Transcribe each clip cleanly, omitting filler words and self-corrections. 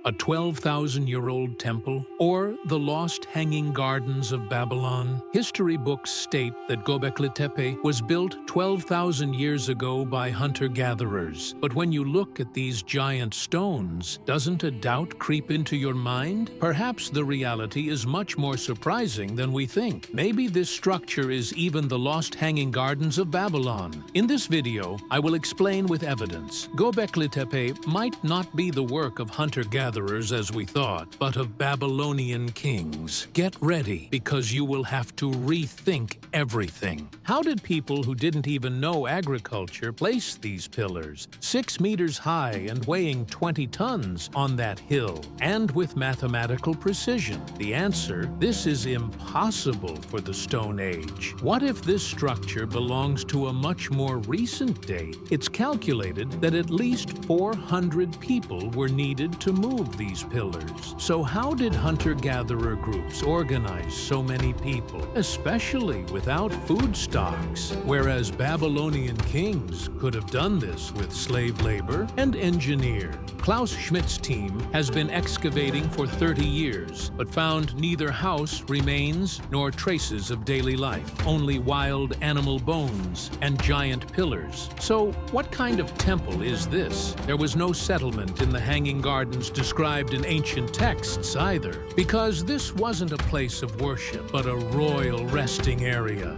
A 12,000-year-old temple? Or the lost hanging gardens of Babylon? History books state that Gobeklitepe was built 12,000 years ago by hunter-gatherers. But when you look at these giant stones, doesn't a doubt creep into your mind? Perhaps the reality is much more surprising than we think. Maybe this structure is even the lost hanging gardens of Babylon. In this video, I will explain with evidence. Gobeklitepe might not be the work of hunter-gatherers as we thought, but of Babylonian kings. Get ready, because you will have to rethink everything. How did people who didn't even know agriculture place these pillars, 6 meters high and weighing 20 tons, on that hill, and with mathematical precision? The answer: this is impossible for the Stone Age. What if this structure belongs to a much more recent date? It's calculated that at least 400 people were needed to move these pillars. So how did hunter-gatherer groups organize so many people, especially without food stocks? Whereas Babylonian kings could have done this with slave labor and engineer. Klaus Schmidt's team has been excavating for 30 years, but found neither house remains nor traces of daily life, only wild animal bones and giant pillars. So what kind of temple is this? There was no settlement in the Hanging Gardens described in ancient texts either, because this wasn't a place of worship, but a royal resting area.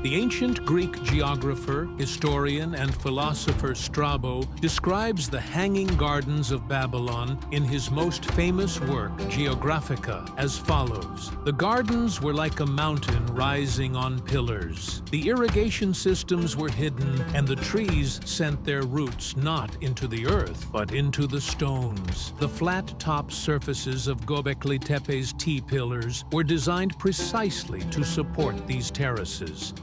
The ancient Greek geographer, historian, and philosopher Strabo describes the Hanging Gardens of Babylon in his most famous work, Geographica, as follows. The gardens were like a mountain rising on pillars. The irrigation systems were hidden, and the trees sent their roots not into the earth, but into the stones. The flat-top surfaces of Gobeklitepe's T-pillars were designed precisely to support these terraces.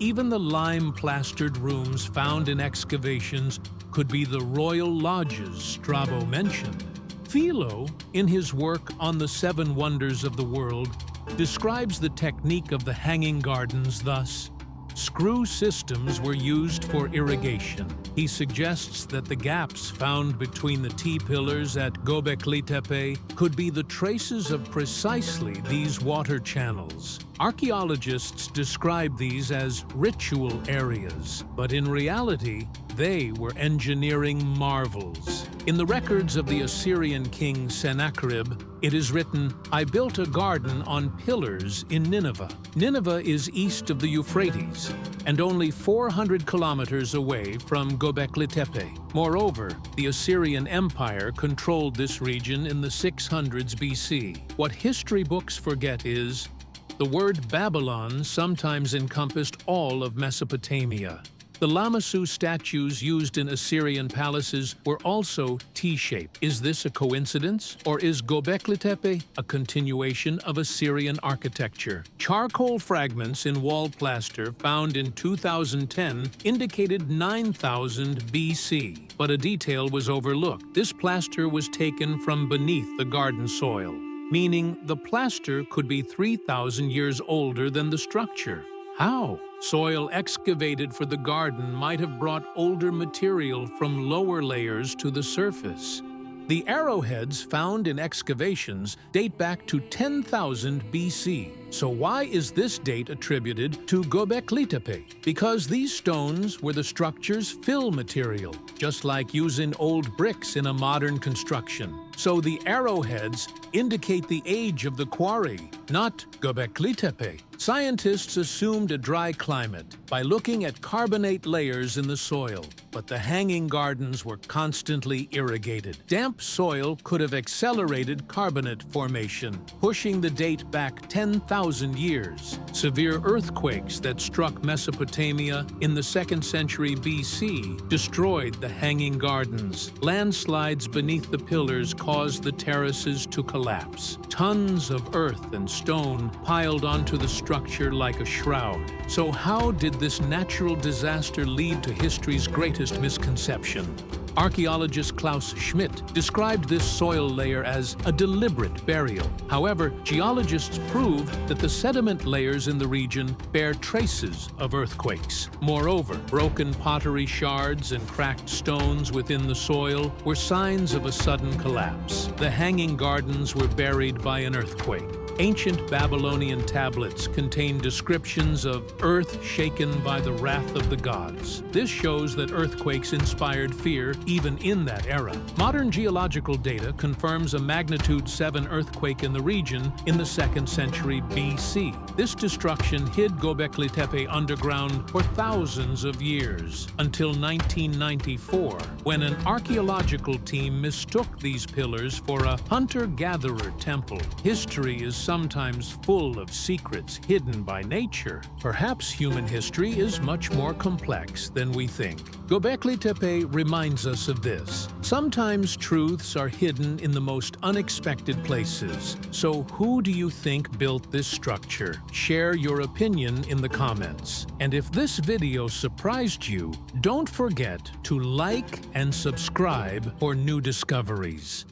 Even the lime-plastered rooms found in excavations could be the royal lodges Strabo mentioned. Philo, in his work on the 7 Wonders of the World, describes the technique of the Hanging Gardens thus: screw systems were used for irrigation. He suggests that the gaps found between the T-pillars at Gobeklitepe could be the traces of precisely these water channels. Archaeologists describe these as ritual areas, but in reality, they were engineering marvels. In the records of the Assyrian king Sennacherib, it is written, "I built a garden on pillars in Nineveh." Nineveh is east of the Euphrates and only 400 kilometers away from Gobeklitepe. Moreover, the Assyrian Empire controlled this region in the 600s BC. What history books forget is the word Babylon sometimes encompassed all of Mesopotamia. The Lamassu statues used in Assyrian palaces were also T-shaped. Is this a coincidence? Or is Gobeklitepe a continuation of Assyrian architecture? Charcoal fragments in wall plaster found in 2010 indicated 9000 BC, but a detail was overlooked. This plaster was taken from beneath the garden soil, meaning the plaster could be 3,000 years older than the structure. How? Soil excavated for the garden might have brought older material from lower layers to the surface. The arrowheads found in excavations date back to 10,000 BC. So why is this date attributed to Gobeklitepe? Because these stones were the structure's fill material, just like using old bricks in a modern construction. So the arrowheads indicate the age of the quarry, not Gobeklitepe. Scientists assumed a dry climate by looking at carbonate layers in the soil, but the Hanging Gardens were constantly irrigated. Damp soil could have accelerated carbonate formation, pushing the date back 10,000 years. Severe earthquakes that struck Mesopotamia in the 2nd century BC destroyed the Hanging Gardens. Landslides beneath the pillars caused the terraces to collapse. Tons of earth and stone piled onto the structure like a shroud. So how did this natural disaster lead to history's greatest misconception? Archaeologist Klaus Schmidt described this soil layer as a deliberate burial. However, geologists proved that the sediment layers in the region bear traces of earthquakes. Moreover, broken pottery shards and cracked stones within the soil were signs of a sudden collapse. The Hanging Gardens were buried by an earthquake. Ancient Babylonian tablets contain descriptions of earth shaken by the wrath of the gods. This shows that earthquakes inspired fear even in that era. Modern geological data confirms a magnitude 7 earthquake in the region in the 2nd century BC. This destruction hid Gobeklitepe underground for thousands of years, until 1994, when an archaeological team mistook these pillars for a hunter-gatherer temple. History is sometimes full of secrets hidden by nature. Perhaps human history is much more complex than we think. Gobeklitepe reminds us of this. Sometimes truths are hidden in the most unexpected places. So who do you think built this structure? Share your opinion in the comments. And if this video surprised you, don't forget to like and subscribe for new discoveries.